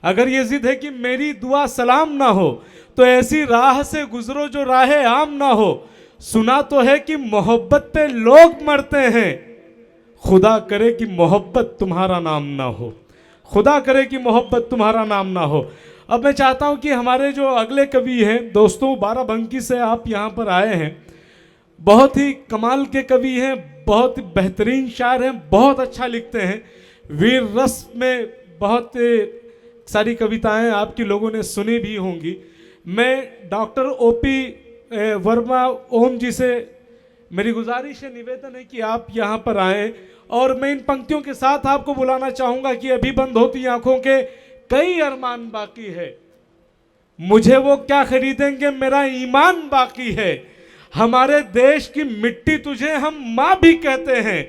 अगर ये जिद है कि मेरी दुआ सलाम ना हो, तो ऐसी राह से गुजरो जो राह आम ना हो। सुना तो है कि मोहब्बत पे लोग मरते हैं, खुदा करे कि मोहब्बत तुम्हारा नाम ना हो, खुदा करे कि मोहब्बत तुम्हारा नाम ना हो। अब मैं चाहता हूं कि हमारे जो अगले कवि हैं दोस्तों, बाराबंकी से आप यहाँ पर आए हैं, बहुत ही कमाल के कवि हैं, बहुत बेहतरीन शायर हैं, बहुत अच्छा लिखते हैं। वीर रस में बहुत सारी कविताएं आपकी लोगों ने सुनी भी होंगी। मैं डॉक्टर ओपी वर्मा ओम जी से मेरी गुजारिश है, निवेदन है कि आप यहाँ पर आएँ, और मैं इन पंक्तियों के साथ आपको बुलाना चाहूँगा कि अभी बंद होती आंखों के कई अरमान बाकी है, मुझे वो क्या खरीदेंगे मेरा ईमान बाकी है। हमारे देश की मिट्टी तुझे हम माँ भी कहते हैं,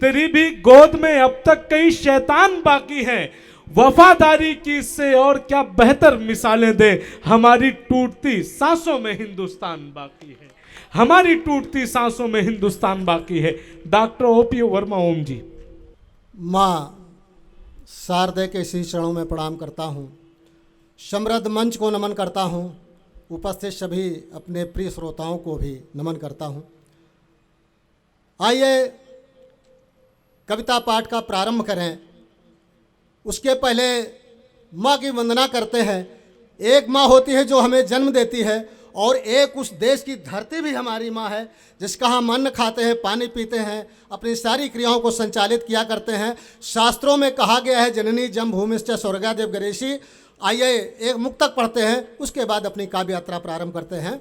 तेरी भी गोद में अब तक कई शैतान बाकी हैं। वफादारी की इससे और क्या बेहतर मिसालें दे, हमारी टूटती सांसों में हिंदुस्तान बाकी है, हमारी टूटती सांसों में हिंदुस्तान बाकी है। डॉक्टर ओपी वर्मा ओम जी। माँ शारदे के इसी चरणों में प्रणाम करता हूँ, समृद्ध मंच को नमन करता हूँ, उपस्थित सभी अपने प्रिय श्रोताओं को भी नमन करता हूँ। आइए कविता पाठ का प्रारंभ करें। उसके पहले माँ की वंदना करते हैं। एक माँ होती है जो हमें जन्म देती है, और एक उस देश की धरती भी हमारी माँ है जिसका हम अन्न खाते हैं, पानी पीते हैं, अपनी सारी क्रियाओं को संचालित किया करते हैं। शास्त्रों में कहा गया है जननी जन्मभूमिश्च स्वर्गादेव गरेशी। आइए एक मुक्तक पढ़ते हैं, उसके बाद अपनी काव्य यात्रा प्रारंभ करते हैं।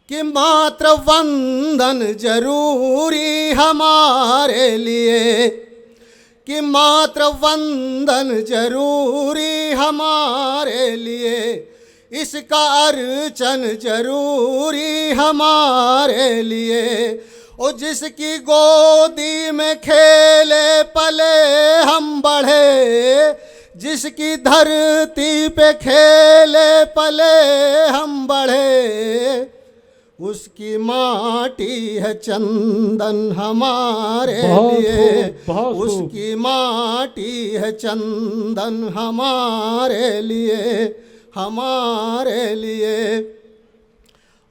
कि मात्र वंदन जरूरी हमारे लिए, कि मात्र वंदन जरूरी हमारे लिए, इसका अर्चन जरूरी हमारे लिए। और जिसकी गोदी में खेले पले हम बढ़े, जिसकी धरती पे खेले पले हम बढ़े, उसकी माटी है चंदन हमारे लिए, उसकी माटी है चंदन हमारे लिए, हमारे लिए।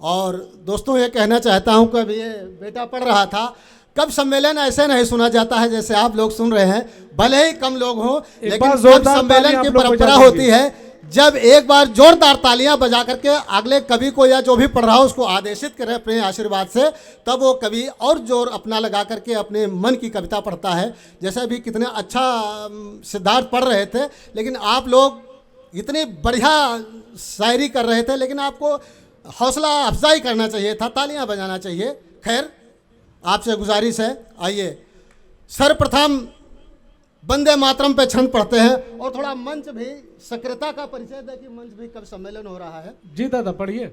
और दोस्तों ये कहना चाहता हूँ कि अभी ये बेटा पढ़ रहा था, कब सम्मेलन ऐसे नहीं सुना जाता है जैसे आप लोग सुन रहे हैं, भले ही कम लोग हों, लेकिन कब सम्मेलन की परंपरा होती है जब एक बार जोरदार तालियां बजा करके अगले कवि को या जो भी पढ़ रहा हो उसको आदेशित करें अपने आशीर्वाद से, तब वो कवि और जोर अपना लगा करके अपने मन की कविता पढ़ता है। जैसे अभी कितने अच्छा सिद्धार्थ पढ़ रहे थे, लेकिन आप लोग इतनी बढ़िया शायरी कर रहे थे, लेकिन आपको हौसला अफजाई करना चाहिए था, तालियां बजाना चाहिए। खैर आपसे गुजारिश है, आइए सर्वप्रथम वंदे मातरम पे छंद पढ़ते हैं, और थोड़ा मंच भी सक्रियता का परिचय दे कि मंच भी कब सम्मेलन हो रहा है। जी दादा पढ़िए।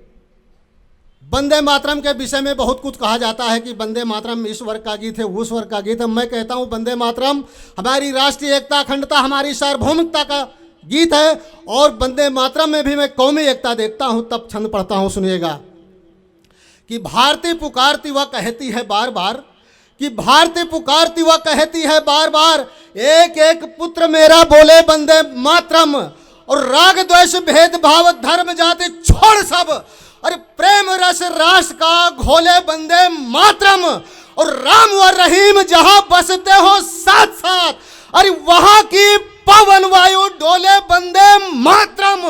वंदे मातरम के विषय में बहुत कुछ कहा जाता है कि वंदे मातरम इस वर्ग का गीत है, उस वर्ग का गीत है। मैं कहता हूँ वंदे मातरम हमारी राष्ट्रीय एकता, अखंडता, हमारी सार्वभौमिकता का गीत है, और वंदे मातरम में भी मैं कौमी एकता देखता हूँ। तब छंद पढ़ता हूँ, सुनिएगा। कि भारती पुकारती वह कहती है बार बार, कि भारती पुकारती वह कहती है बार बार, एक एक पुत्र मेरा बोले वंदे मातरम। और राग द्वेष भेदभाव धर्म जाति छोड़ सब, अरे प्रेम रस राष्ट्र का घोले वंदे मातरम। और राम व रहीम जहां बसते हो साथ साथ, अरे वहां की पवन वायु डोले वंदे मातरम।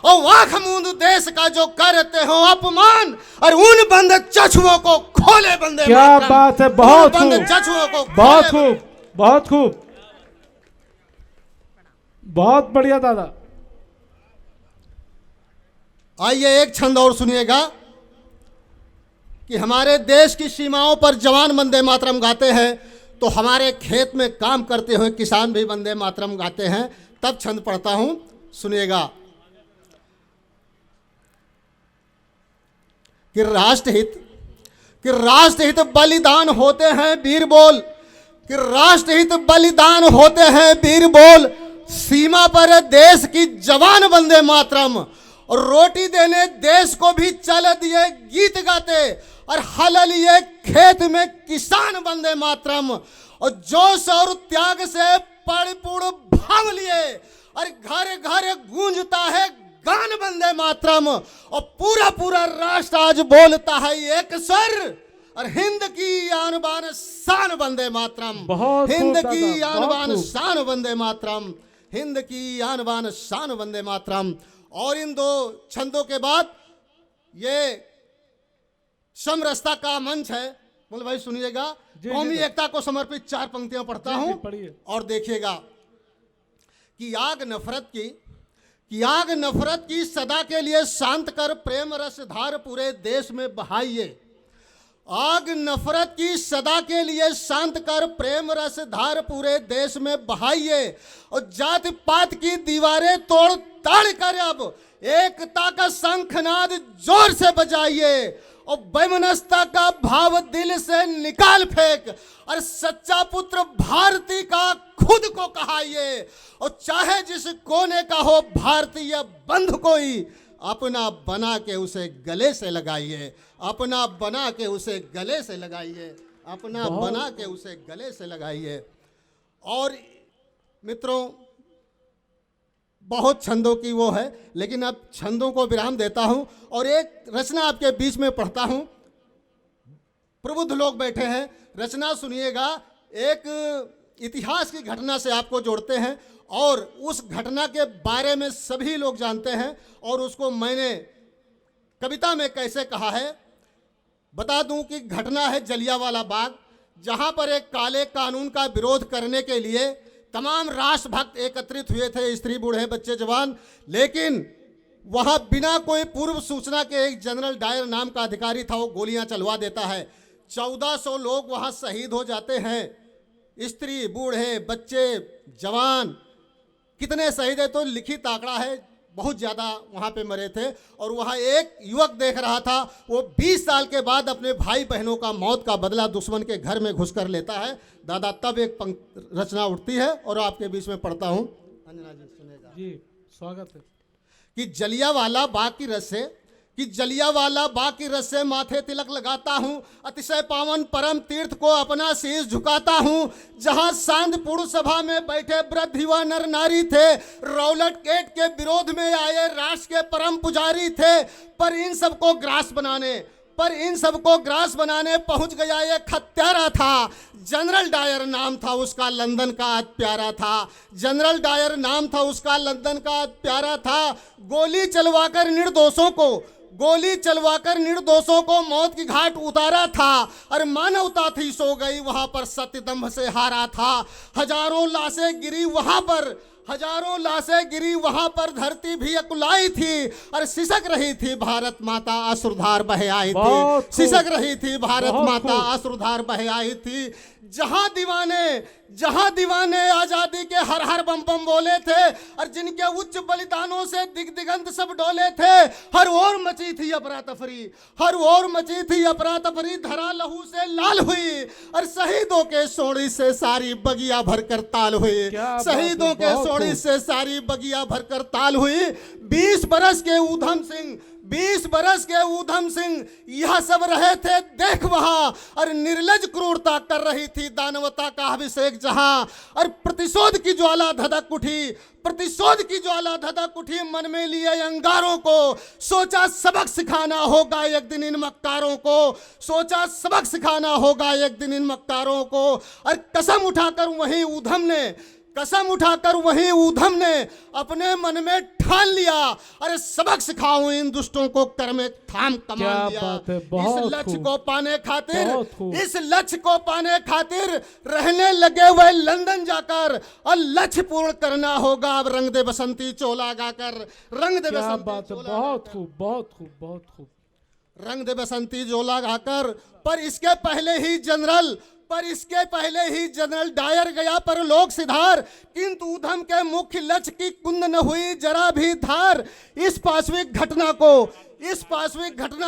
और आंख मूंद देश का जो करते हो अपमान, और उन बंद चछुओं को खोले वंदे क्या मातरम। बात है, बहुत खूब, चछुओं को बहुत खूब, बहुत खूब, बहुत बढ़िया दादा। आइए एक छंद और सुनिएगा। कि हमारे देश की सीमाओं पर जवान वंदे मातरम गाते हैं, तो हमारे खेत में काम करते हुए किसान भी वंदे मातरम गाते हैं। तब छंद पढ़ता हूं, सुनिएगा। कि राष्ट्रहित बलिदान होते हैं वीर बोल, कि राष्ट्रहित बलिदान होते हैं वीर बोल, सीमा पर देश की जवान वंदे मातरम। और रोटी देने देश को भी चल दिए गीत गाते, और हल लिए खेत में किसान वंदे मातरम। और जोश और त्याग से परिपूर्ण भाव लिए, और घर घर गूंजता है गान वंदे मातरम, और पूरा पूरा राष्ट्र आज बोलता है एक स्वर, और हिंद की आन बान शान वंदे मातरम, बहुत हिंद खूब की दादा, आन बहुत बान खूब। शान वंदे मातरम, हिंद की आन बान शान वंदे मातरम। और इन दो छंदों के बाद ये समरसता का मंच है। बोल भाई सुनिएगा, जी, कौमी जी। एकता को समर्पित 4 पंक्तियां पढ़ता जी, जी, हूं पढ़िए। और देखिएगा कि आग नफरत की सदा के लिए शांत कर प्रेम रस धार पूरे देश में बहाइए। आग नफरत की सदा के लिए शांत कर प्रेम रस धार पूरे देश में बहाइए, और जाति पात की दीवारें तोड़ ताड़ कर अब एकता का शंखनाद जोर से बजाइए, और वैमनस्यता का भाव दिल से निकाल फेंक, और सच्चा पुत्र भारती का खुद को कहाइए, और चाहे जिस कोने का हो भारतीय बंधु कोई, अपना बना के उसे गले से लगाइए, अपना बना के उसे गले से लगाइए, अपना बना के उसे गले से लगाइए। और मित्रों, बहुत छंदों की वो है, लेकिन अब छंदों को विराम देता हूं और एक रचना आपके बीच में पढ़ता हूं। प्रबुद्ध लोग बैठे हैं, रचना सुनिएगा। एक इतिहास की घटना से आपको जोड़ते हैं, और उस घटना के बारे में सभी लोग जानते हैं, और उसको मैंने कविता में कैसे कहा है बता दूं कि घटना है जलियांवाला बाग, जहां पर एक काले कानून का विरोध करने के लिए तमाम राष्ट्रभक्त एकत्रित हुए थे, स्त्री बूढ़े बच्चे जवान। लेकिन वहां बिना कोई पूर्व सूचना के एक जनरल डायर नाम का अधिकारी था, वो गोलियां चलवा देता है। 1400 लोग वहां शहीद हो जाते हैं, स्त्री बूढ़े बच्चे जवान कितने शहीद है तो लिखित आंकड़ा है, बहुत ज़्यादा वहाँ पे मरे थे। और वहाँ एक युवक देख रहा था, वो 20 साल के बाद अपने भाई बहनों का मौत का बदला दुश्मन के घर में घुसकर लेता है। दादा तब एक रचना उठती है और आपके बीच में पढ़ता हूँ, अंजना जी सुनेगा। जी स्वागत है। कि जलियांवाला बाग की रस से, कि जलियांवाला बाग की रस से माथे तिलक लगाता हूँ, अतिशय पावन परम तीर्थ को अपना शीश झुकाता हूँ, जहाँ शांतिपूर्ण सभा में बैठे वृद्ध युवा नर नारी थे, रौलट गेट के विरोध में आए राष्ट्र के परम पुजारी थे, पर इन सबको ग्रास बनाने पहुंच गया एक हत्यारा था। जनरल डायर नाम था उसका, लंदन का प्यारा था, जनरल डायर नाम था उसका, लंदन का प्यारा था। गोली चलवाकर निर्दोषों को मौत की घाट उतारा था, और मानवता थी सो गई वहां पर, सत्य दंभ से हारा था। हजारों लाशें गिरी वहां पर, धरती भी अकुलाई थी, और सिसक रही थी भारत माता अश्रुधार बह आई थी, सिसक रही थी भारत माता अश्रुधार बह आई थी। जहां दीवाने आजादी के हर हर बम बम बोले थे, और जिनके उच्च बलिदानों से दिगंत सब डोले थे, हर ओर मची थी अफरा तफरी, धरा लहू से लाल हुई, और शहीदों के सोड़ी से सारी बगिया भरकर ताल हुई, शहीदों के सोड़ी से सारी बगिया भरकर ताल हुई। 20 बरस के ऊधम सिंह यह सब रहे थे देख वहां, और निर्लज क्रूरता कर रही थी दानवता का अभिषेक जहां, और प्रतिशोध की ज्वाला धधक उठी मन में लिए अंगारों को, सोचा सबक सिखाना होगा एक दिन इन मक्कारों को, और कसम उठाकर वहीं ऊधम ने अपने मन में ठान लिया, अरे सबक सिखाऊं इन दुष्टों को कर में थाम कमान लिया। इस लक्ष्य को पाने खातिर रहने लगे वह लंदन जाकर, और लक्ष्य पूर्ण करना होगा अब रंग दे बसंती चोला गाकर, रंग दे बसंती चोला, बहुत खूब रंग दे बसंती चोला गाकर। पर इसके पहले ही जनरल डायर गया परलोक सिधार, किंतु ऊधम के मुख्य लक्ष्य की कुंद न हुई जरा भी धार। इस पाश्विक घटना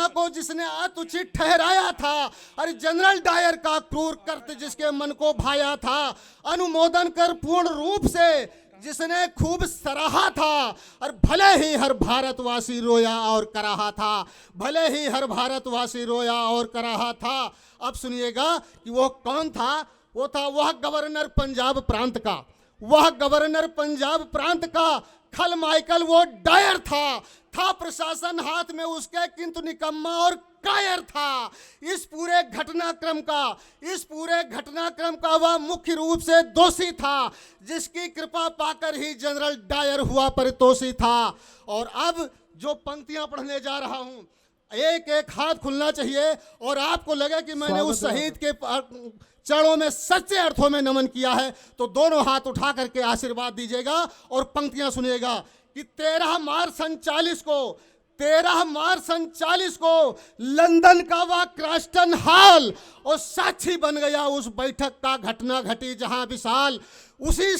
को जिसने अतुचित ठहराया था, और जनरल डायर का क्रूर कृत्य जिसके मन को भाया था, अनुमोदन कर पूर्ण रूप से जिसने खूब सराहा था, और भले ही हर भारतवासी रोया और कराहा था। अब सुनिएगा कि वो कौन था। वो था वह गवर्नर पंजाब प्रांत का, वह गवर्नर पंजाब प्रांत का खल माइकल वो डायर था प्रशासन हाथ में उसके, किंतु निकम्मा और कायर था। इस पूरे घटनाक्रम का वह मुख्य रूप से दोषी था, जिसकी कृपा पाकर ही जनरल डायर हुआ परितोषी था। और अब जो पंक्तियां पढ़ने जा रहा हूं, एक एक हाथ खुलना चाहिए और आपको लगे कि मैंने उस शहीद के चरणों में सच्चे अर्थों में नमन किया है, तो दोनों हाथ उठा करके आशीर्वाद दीजिएगा और पंक्तियां सुनिएगा कि 13 मार्च 1947 को लंदन का वह क्रॉस्टन हॉल और साक्षी बन गया उस बैठक का, घटना घटी जहां विशाल। उसी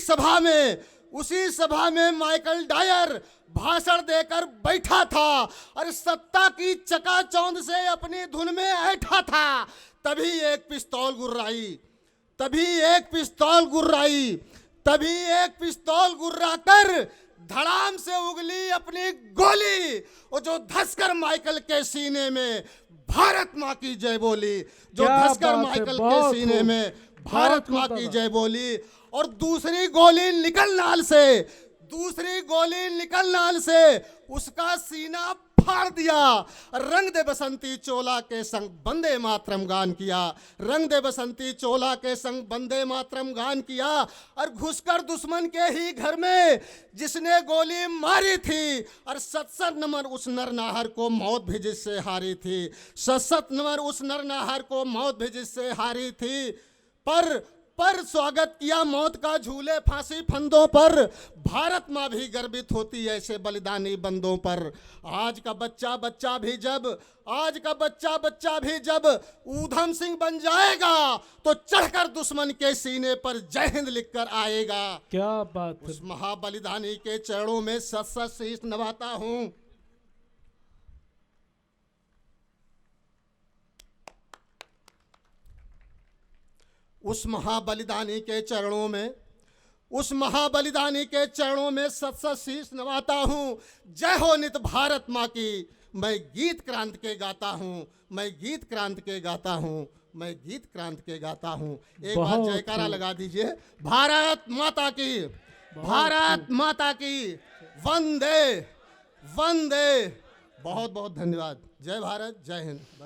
सभा में माइकल डायर भाषण देकर बैठा था और सत्ता की चकाचौंध से अपनी धुन में ऐठा था। तभी एक पिस्तौल गुर्राकर धड़ाम से उगली अपनी गोली, और जो धसकर माइकल के सीने में भारत माँ की जय बोली, भारत माँ की जय बोली। और दूसरी गोली निकलनाल से उसका सीना फाड़ दिया। रंग दे बसंती चोला के संग बंदे मातरम गान किया और घुसकर दुश्मन के ही घर में जिसने गोली मारी थी, और 67 नंबर उस नरनाहर को मौत भी जिससे हारी थी। पर स्वागत किया मौत का झूले फांसी फंदों पर, भारत माँ भी गर्वित होती ऐसे बलिदानी बंदों पर। आज का बच्चा भी जब ऊधम सिंह बन जाएगा, तो चढ़कर दुश्मन के सीने पर जय हिंद लिखकर आएगा। क्या बात है। उस महाबलिदानी के चरणों में सत शीश नवाता हूँ। उस महाबलिदानी के चरणों में सत शीश नवाता हूँ। जय हो नित भारत माँ की, मैं गीत क्रांत के गाता हूँ। एक बार जयकारा लगा दीजिए। भारत माता की वंदे। बहुत बहुत धन्यवाद। जय भारत, जय हिंद।